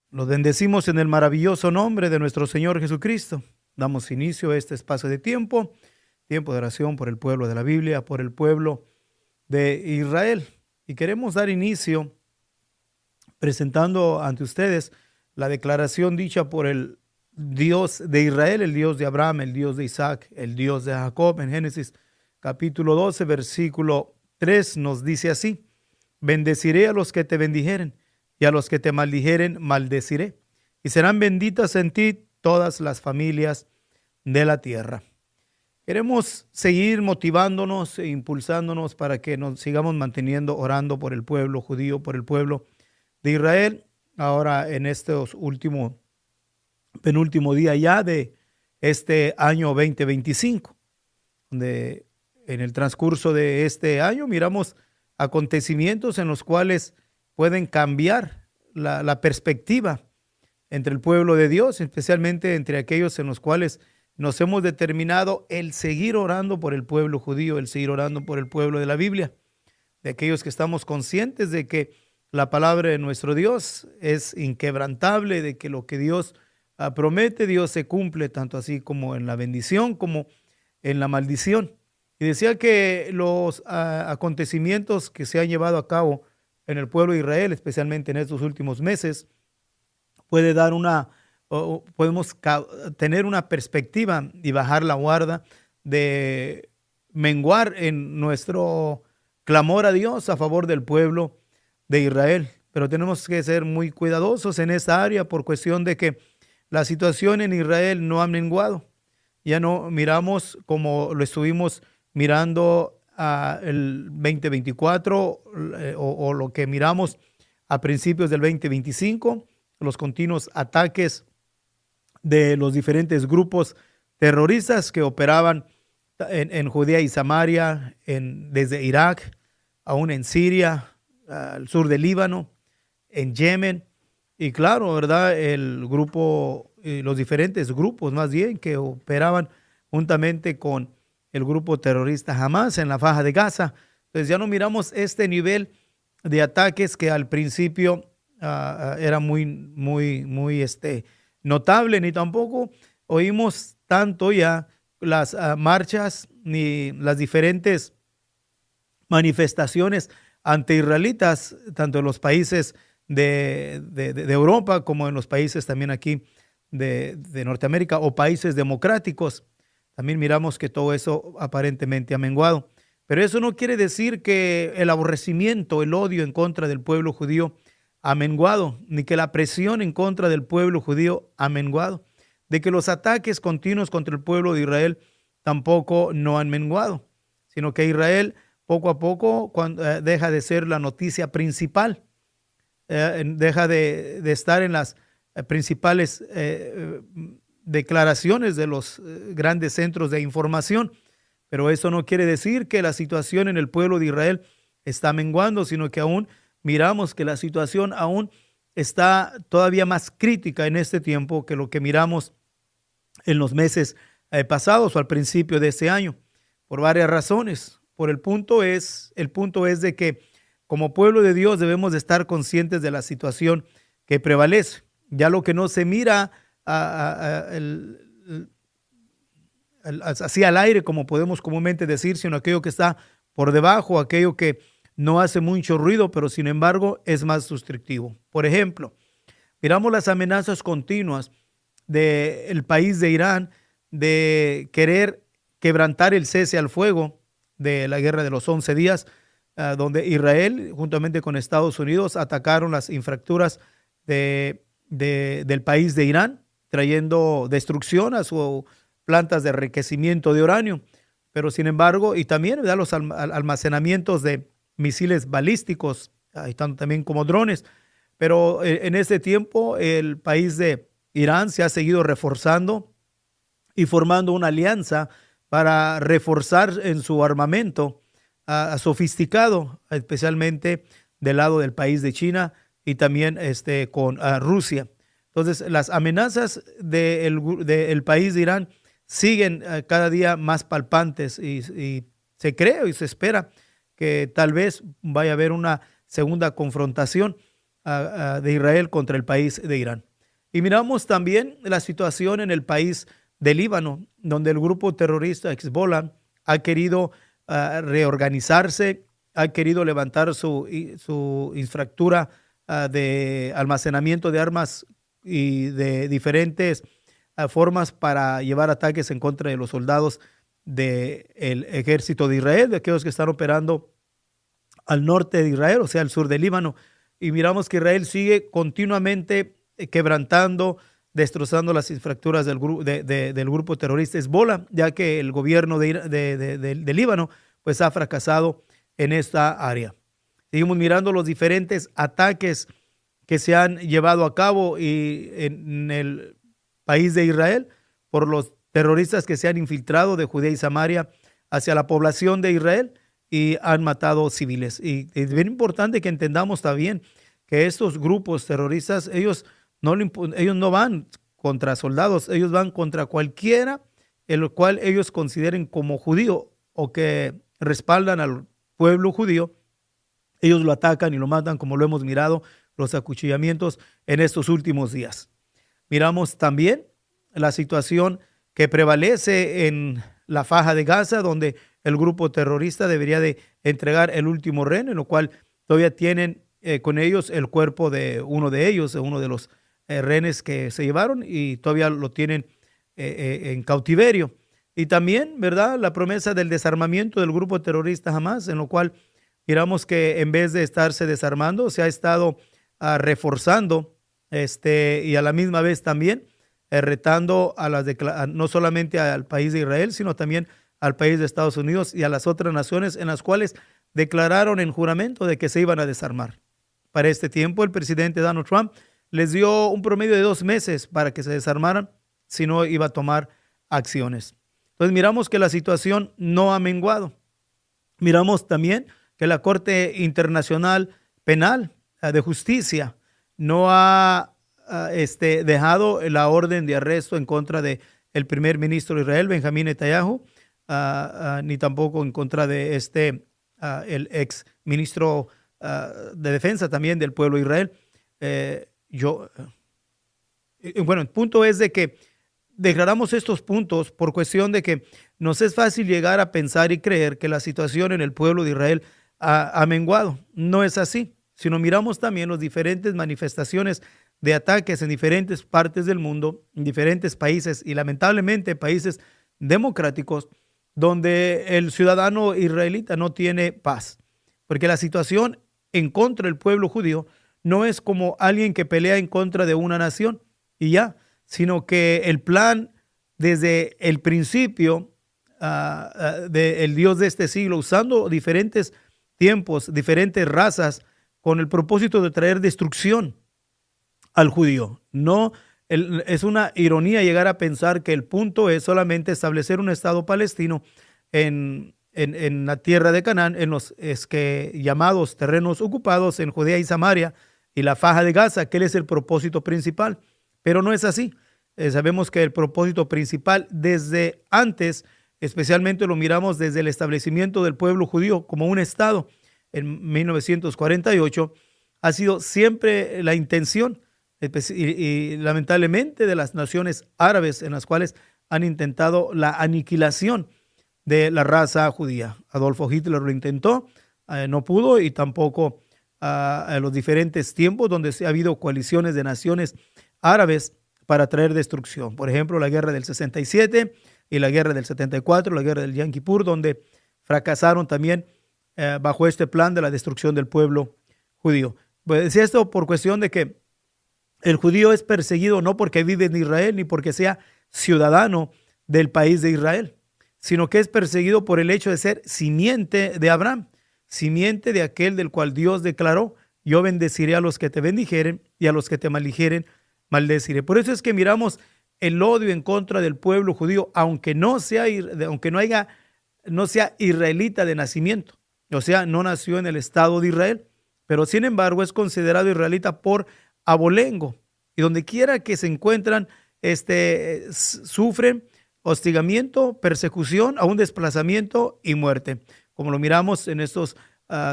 Los bendecimos en el maravilloso nombre de nuestro Señor Jesucristo. Damos inicio a este espacio de tiempo, tiempo de oración por el pueblo de la Biblia, por el pueblo de Israel. Y queremos dar inicio presentando ante ustedes la declaración dicha por el Dios de Israel, el Dios de Abraham, el Dios de Isaac, el Dios de Jacob. En Génesis capítulo 12, versículo 3 nos dice así: bendeciré a los que te bendijeren, y a los que te maldijeren maldeciré, y serán benditas en ti todas las familias de la tierra. Queremos seguir motivándonos e impulsándonos para que nos sigamos manteniendo orando por el pueblo judío, por el pueblo de Israel, ahora en estos penúltimo día ya de este año 2025, donde en el transcurso de este año miramos acontecimientos en los cuales pueden cambiar la perspectiva entre el pueblo de Dios, especialmente entre aquellos en los cuales nos hemos determinado el seguir orando por el pueblo judío, el seguir orando por el pueblo de la Biblia, de aquellos que estamos conscientes de que la palabra de nuestro Dios es inquebrantable, de que lo que Dios promete, Dios se cumple, tanto así como en la bendición como en la maldición. Y decía que los acontecimientos que se han llevado a cabo en el pueblo de Israel, especialmente en estos últimos meses, puede dar podemos tener una perspectiva y bajar la guarda de menguar en nuestro clamor a Dios a favor del pueblo de Israel. Pero tenemos que ser muy cuidadosos en esta área por cuestión de que la situación en Israel no ha menguado. Ya no miramos como lo estuvimos mirando el 2024 o lo que miramos a principios del 2025, los continuos ataques de los diferentes grupos terroristas que operaban en Judea y Samaria, desde Irak, aún en Siria, al sur del Líbano, en Yemen, y claro, ¿verdad? Los diferentes grupos más bien que operaban juntamente con el grupo terrorista Hamas en la Faja de Gaza. Entonces ya no miramos este nivel de ataques que al principio era muy notable, ni tampoco oímos tanto ya las marchas ni las diferentes manifestaciones anti-israelitas, tanto en los países de Europa como en los países también aquí de Norteamérica o países democráticos. También miramos que todo eso aparentemente ha menguado. Pero eso no quiere decir que el aborrecimiento, el odio en contra del pueblo judío ha menguado, ni que la presión en contra del pueblo judío ha menguado, de que los ataques continuos contra el pueblo de Israel tampoco no han menguado, sino que Israel poco a poco deja de ser la noticia principal, deja de estar en las principales declaraciones de los grandes centros de información. Pero eso no quiere decir que la situación en el pueblo de Israel está menguando, sino que aún miramos que la situación aún está todavía más crítica en este tiempo que lo que miramos en los meses pasados o al principio de este año, por varias razones. El punto es de que como pueblo de Dios debemos de estar conscientes de la situación que prevalece. Ya lo que no se mira así al aire, como podemos comúnmente decir, sino aquello que está por debajo, aquello que no hace mucho ruido, pero sin embargo es más sustrictivo. Por ejemplo, miramos las amenazas continuas del país de Irán de querer quebrantar el cese al fuego de la guerra de los 11 días, donde Israel, juntamente con Estados Unidos, atacaron las infraestructuras del país de Irán, trayendo destrucción a sus plantas de enriquecimiento de uranio. Pero sin embargo, y también los almacenamientos de misiles balísticos, están también como drones. Pero en este tiempo el país de Irán se ha seguido reforzando y formando una alianza para reforzar en su armamento sofisticado, especialmente del lado del país de China y también con Rusia. Entonces, las amenazas del país de Irán siguen cada día más palpantes y se cree y se espera que tal vez vaya a haber una segunda confrontación de Israel contra el país de Irán. Y miramos también la situación en el país de Líbano, donde el grupo terrorista Hezbollah ha querido reorganizarse, ha querido levantar su infraestructura de almacenamiento de armas y de diferentes formas para llevar ataques en contra de los soldados del ejército de Israel, de aquellos que están operando al norte de Israel, o sea, al sur de Líbano. Y miramos que Israel sigue continuamente quebrantando, destrozando las infraestructuras del grupo terrorista Hezbollah, ya que el gobierno de Líbano pues ha fracasado en esta área. Seguimos mirando los diferentes ataques que se han llevado a cabo en el país de Israel por los terroristas que se han infiltrado de Judea y Samaria hacia la población de Israel y han matado civiles. Y es bien importante que entendamos también que estos grupos terroristas, ellos no van contra soldados, ellos van contra cualquiera el cual ellos consideren como judío o que respaldan al pueblo judío. Ellos lo atacan y lo matan, como lo hemos mirado, los acuchillamientos en estos últimos días. Miramos también la situación que prevalece en la Faja de Gaza, donde el grupo terrorista debería de entregar el último rehén, en lo cual todavía tienen con ellos el cuerpo de uno de ellos, de uno de los rehenes que se llevaron, y todavía lo tienen en cautiverio. Y también, ¿verdad?, la promesa del desarmamiento del grupo terrorista Hamas, en lo cual miramos que en vez de estarse desarmando, se ha estado reforzando y a la misma vez también retando no solamente al país de Israel, sino también al país de Estados Unidos y a las otras naciones en las cuales declararon en juramento de que se iban a desarmar. Para este tiempo, el presidente Donald Trump les dio un promedio de 2 meses para que se desarmaran, si no iba a tomar acciones. Entonces miramos que la situación no ha menguado. Miramos también que la Corte Internacional Penal de Justicia no ha dejado la orden de arresto en contra del primer ministro de Israel, Benjamín Netanyahu, ni tampoco en contra de el ex ministro de Defensa también del pueblo de Israel. Bueno, el punto es de que declaramos estos puntos por cuestión de que nos es fácil llegar a pensar y creer que la situación en el pueblo de Israel ha menguado. No es así, sino miramos también las diferentes manifestaciones de ataques en diferentes partes del mundo, en diferentes países y lamentablemente países democráticos donde el ciudadano israelita no tiene paz. Porque la situación en contra del pueblo judío no es como alguien que pelea en contra de una nación y ya, sino que el plan desde el principio del Dios de este siglo, usando diferentes tiempos, diferentes razas, con el propósito de traer destrucción al judío. No, es una ironía llegar a pensar que el punto es solamente establecer un Estado palestino en la tierra de Canaán, en los llamados terrenos ocupados en Judea y Samaria y la Faja de Gaza, que es el propósito principal. Pero no es así. Sabemos que el propósito principal desde antes, especialmente lo miramos desde el establecimiento del pueblo judío como un Estado en 1948, ha sido siempre la intención y lamentablemente de las naciones árabes en las cuales han intentado la aniquilación de la raza judía. Adolfo Hitler lo intentó, no pudo, y tampoco a los diferentes tiempos donde ha habido coaliciones de naciones árabes para traer destrucción. Por ejemplo, la guerra del 67 y la guerra del 74, la guerra del Yom Kippur, donde fracasaron también bajo este plan de la destrucción del pueblo judío. Pues decía esto por cuestión de que el judío es perseguido no porque vive en Israel ni porque sea ciudadano del país de Israel, sino que es perseguido por el hecho de ser simiente de Abraham, simiente de aquel del cual Dios declaró: yo bendeciré a los que te bendijeren y a los que te maldijeren maldeciré. Por eso es que miramos el odio en contra del pueblo judío, aunque no sea israelita de nacimiento, o sea, no nació en el Estado de Israel, pero sin embargo es considerado israelita por abolengo, y donde quiera que se encuentran, sufren hostigamiento, persecución, aún desplazamiento y muerte, como lo miramos en estas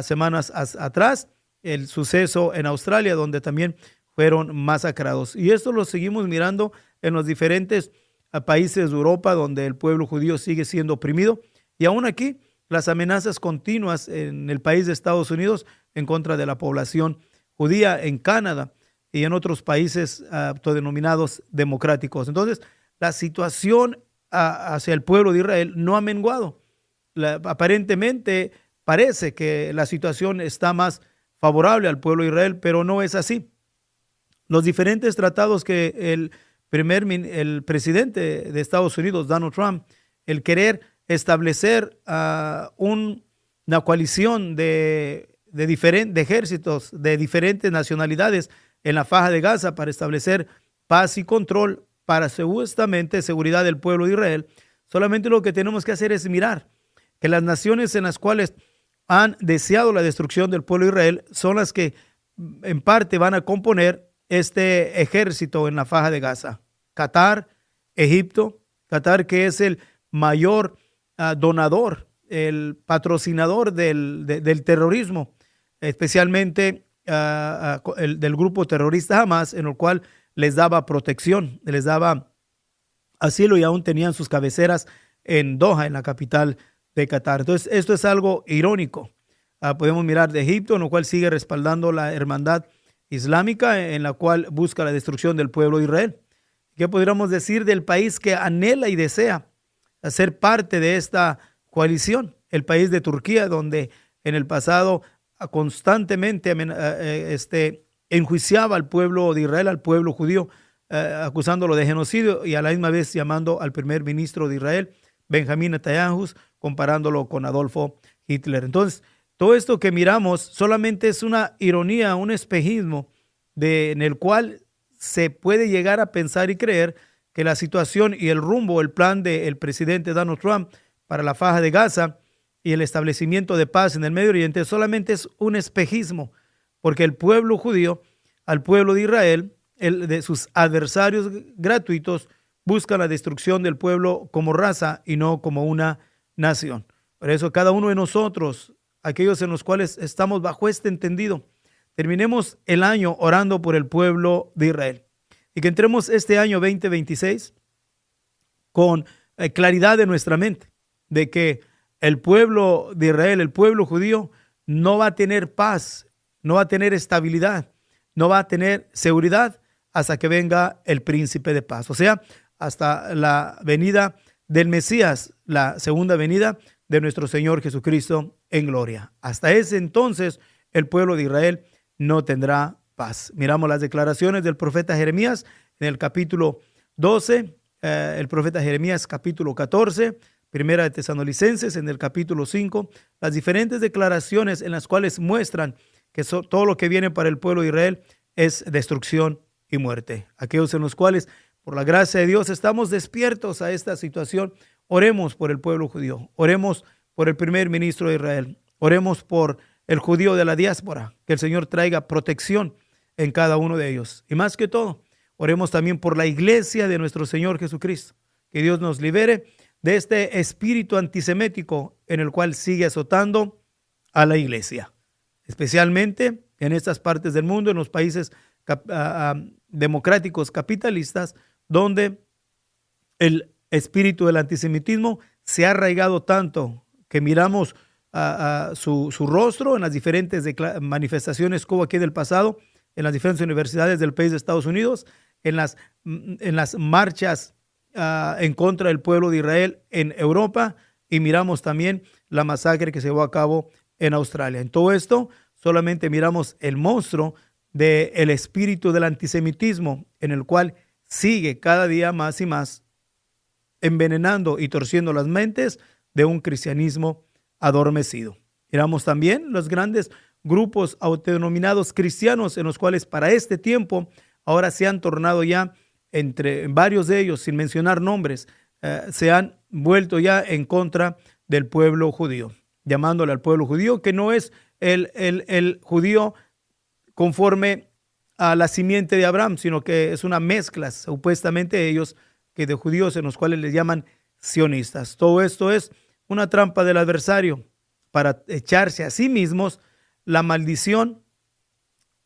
semanas atrás, el suceso en Australia, donde también fueron masacrados. Y esto lo seguimos mirando en los diferentes países de Europa, donde el pueblo judío sigue siendo oprimido. Y aún aquí, las amenazas continuas en el país de Estados Unidos en contra de la población judía, en Canadá y en otros países autodenominados democráticos. Entonces, la situación hacia el pueblo de Israel no ha menguado. Aparentemente parece que la situación está más favorable al pueblo de Israel, pero no es así. Los diferentes tratados que el presidente de Estados Unidos, Donald Trump, el querer establecer una coalición de ejércitos de diferentes nacionalidades en la Faja de Gaza para establecer paz y control para supuestamente seguridad del pueblo de Israel. Solamente lo que tenemos que hacer es mirar que las naciones en las cuales han deseado la destrucción del pueblo de Israel son las que en parte van a componer este ejército en la Faja de Gaza. Qatar, Egipto, Qatar, que es el mayor donador, el patrocinador del terrorismo, especialmente del grupo terrorista Hamas, en el cual les daba protección, les daba asilo y aún tenían sus cabeceras en Doha, en la capital de Qatar. Entonces, esto es algo irónico. Podemos mirar de Egipto, en lo cual sigue respaldando la hermandad islámica, en la cual busca la destrucción del pueblo de Israel. ¿Qué podríamos decir del país que anhela y desea ser parte de esta coalición? El país de Turquía, donde en el pasado constantemente enjuiciaba al pueblo de Israel, al pueblo judío, acusándolo de genocidio y a la misma vez llamando al primer ministro de Israel, Benjamín Netanyahu, comparándolo con Adolfo Hitler. Entonces, todo esto que miramos solamente es una ironía, un espejismo en el cual se puede llegar a pensar y creer que la situación y el rumbo, el plan del presidente Donald Trump para la Faja de Gaza y el establecimiento de paz en el Medio Oriente solamente es un espejismo, porque el pueblo judío, al pueblo de Israel, de sus adversarios gratuitos, buscan la destrucción del pueblo como raza y no como una nación. Por eso cada uno de nosotros, aquellos en los cuales estamos bajo este entendido, terminemos el año orando por el pueblo de Israel y que entremos este año 2026 con claridad en nuestra mente de que el pueblo de Israel, el pueblo judío, no va a tener paz, no va a tener estabilidad, no va a tener seguridad hasta que venga el príncipe de paz. O sea, hasta la venida del Mesías, la segunda venida de nuestro Señor Jesucristo en gloria. Hasta ese entonces, el pueblo de Israel no tendrá paz. Miramos las declaraciones del profeta Jeremías en el capítulo 12, el profeta Jeremías capítulo 14, Primera de Tesalonicenses en el capítulo 5, las diferentes declaraciones en las cuales muestran que todo lo que viene para el pueblo de Israel es destrucción y muerte. Aquellos en los cuales, por la gracia de Dios, estamos despiertos a esta situación. Oremos por el pueblo judío, oremos por el primer ministro de Israel, oremos por el judío de la diáspora, que el Señor traiga protección en cada uno de ellos. Y más que todo, oremos también por la iglesia de nuestro Señor Jesucristo, que Dios nos libere de este espíritu antisemético en el cual sigue azotando a la iglesia, especialmente en estas partes del mundo, en los países democráticos capitalistas, donde el espíritu del antisemitismo se ha arraigado tanto que miramos su rostro en las diferentes manifestaciones que hubo aquí del pasado, en las diferentes universidades del país de Estados Unidos, en las marchas en contra del pueblo de Israel en Europa, y miramos también la masacre que se llevó a cabo en Australia. En todo esto solamente miramos el monstruo del espíritu del antisemitismo, en el cual sigue cada día más y más envenenando y torciendo las mentes de un cristianismo adormecido. Miramos también los grandes grupos autodenominados cristianos, en los cuales para este tiempo ahora se han tornado ya, entre varios de ellos, sin mencionar nombres, se han vuelto ya en contra del pueblo judío, llamándole al pueblo judío que no es el judío conforme a la simiente de Abraham, sino que es una mezcla, supuestamente ellos, que de judíos en los cuales les llaman sionistas. Todo esto es una trampa del adversario para echarse a sí mismos la maldición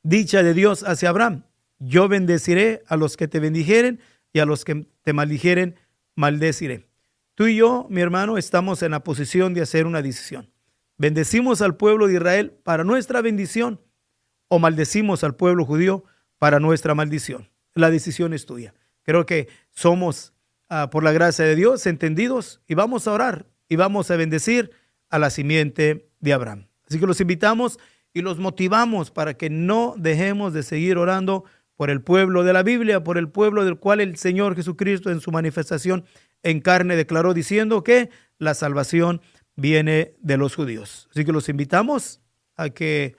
dicha de Dios hacia Abraham: yo bendeciré a los que te bendijeren y a los que te maldijeren, maldeciré. Tú y yo, mi hermano, estamos en la posición de hacer una decisión. ¿Bendecimos al pueblo de Israel para nuestra bendición o maldecimos al pueblo judío para nuestra maldición? La decisión es tuya. Creo que somos, por la gracia de Dios, entendidos, y vamos a orar y vamos a bendecir a la simiente de Abraham. Así que los invitamos y los motivamos para que no dejemos de seguir orando por el pueblo de la Biblia, por el pueblo del cual el Señor Jesucristo en su manifestación en carne declaró diciendo que la salvación viene de los judíos. Así que los invitamos a que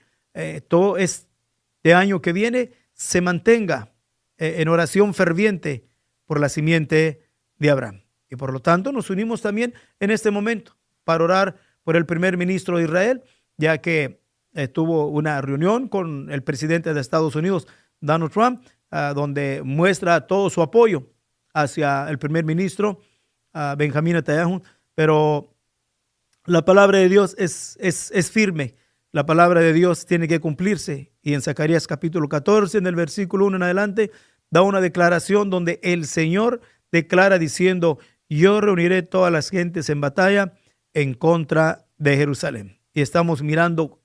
todo este año que viene se mantenga en oración ferviente por la simiente de Abraham. Y por lo tanto nos unimos también en este momento para orar por el primer ministro de Israel, ya que tuvo una reunión con el presidente de Estados Unidos, Donald Trump, donde muestra todo su apoyo hacia el primer ministro, Benjamín Netanyahu. Pero la palabra de Dios es firme. La palabra de Dios tiene que cumplirse. Y en Zacarías capítulo 14, en el versículo 1 en adelante, da una declaración donde el Señor declara diciendo: yo reuniré todas las gentes en batalla en contra de Jerusalén. Y estamos mirando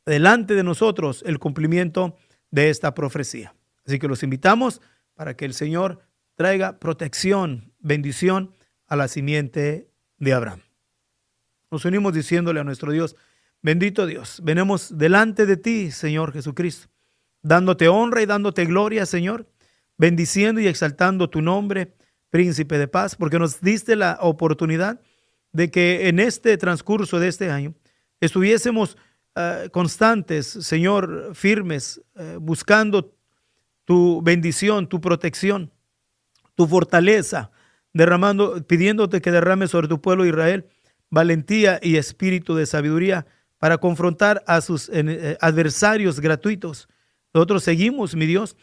delante de nosotros el cumplimiento de esta profecía. Así que los invitamos para que el Señor traiga protección, bendición a la simiente de Abraham. Nos unimos diciéndole a nuestro Dios: bendito Dios, venimos delante de ti, Señor Jesucristo, dándote honra y dándote gloria, Señor, bendiciendo y exaltando tu nombre, Príncipe de Paz, porque nos diste la oportunidad de que en este transcurso de este año estuviésemos constantes, Señor, firmes, buscando tu bendición, tu protección, tu fortaleza, pidiéndote que derrames sobre tu pueblo Israel valentía y espíritu de sabiduría para confrontar a sus adversarios gratuitos. Nosotros seguimos, mi Dios,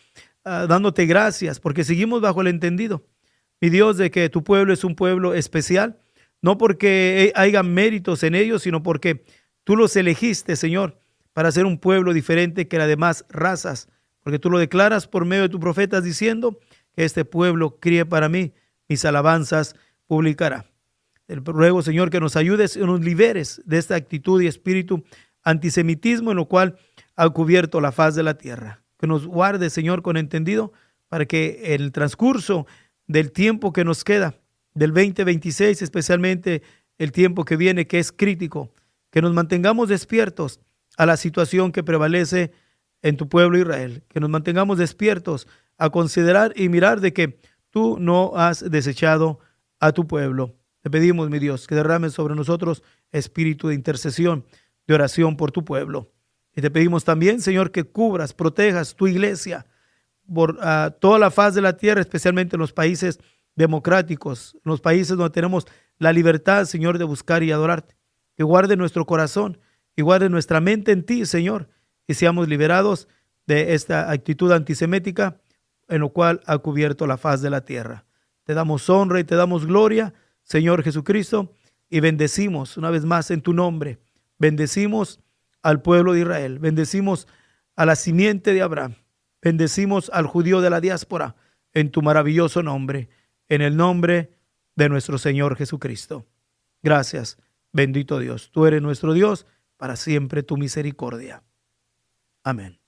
dándote gracias porque seguimos bajo el entendido, mi Dios, de que tu pueblo es un pueblo especial, no porque haya méritos en ellos, sino porque tú los elegiste, Señor, para ser un pueblo diferente que las demás razas, porque tú lo declaras por medio de tus profetas diciendo que este pueblo críe para mí, mis alabanzas publicará. Te ruego, Señor, que nos ayudes y nos liberes de esta actitud y espíritu antisemitismo en lo cual ha cubierto la faz de la tierra. Que nos guarde, Señor, con entendido para que en el transcurso del tiempo que nos queda, del 2026, especialmente el tiempo que viene, que es crítico, que nos mantengamos despiertos a la situación que prevalece en tu pueblo Israel, que nos mantengamos despiertos a considerar y mirar de que tú no has desechado a tu pueblo. Te pedimos, mi Dios, que derrames sobre nosotros espíritu de intercesión, de oración por tu pueblo. Y te pedimos también, Señor, que cubras, protejas tu iglesia por toda la faz de la tierra, especialmente en los países democráticos, en los países donde tenemos la libertad, Señor, de buscar y adorarte. Que guarde nuestro corazón y guarde nuestra mente en ti, Señor, y seamos liberados de esta actitud antisemética en lo cual ha cubierto la faz de la tierra. Te damos honra y te damos gloria, Señor Jesucristo, y bendecimos una vez más en tu nombre. Bendecimos al pueblo de Israel, bendecimos a la simiente de Abraham, bendecimos al judío de la diáspora en tu maravilloso nombre, en el nombre de nuestro Señor Jesucristo. Gracias, bendito Dios. Tú eres nuestro Dios, para siempre tu misericordia. Amén.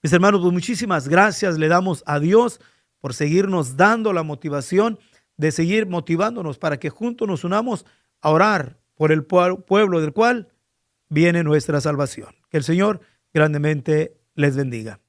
Mis hermanos, pues muchísimas gracias le damos a Dios por seguirnos dando la motivación de seguir motivándonos para que juntos nos unamos a orar por el pueblo del cual viene nuestra salvación. Que el Señor grandemente les bendiga.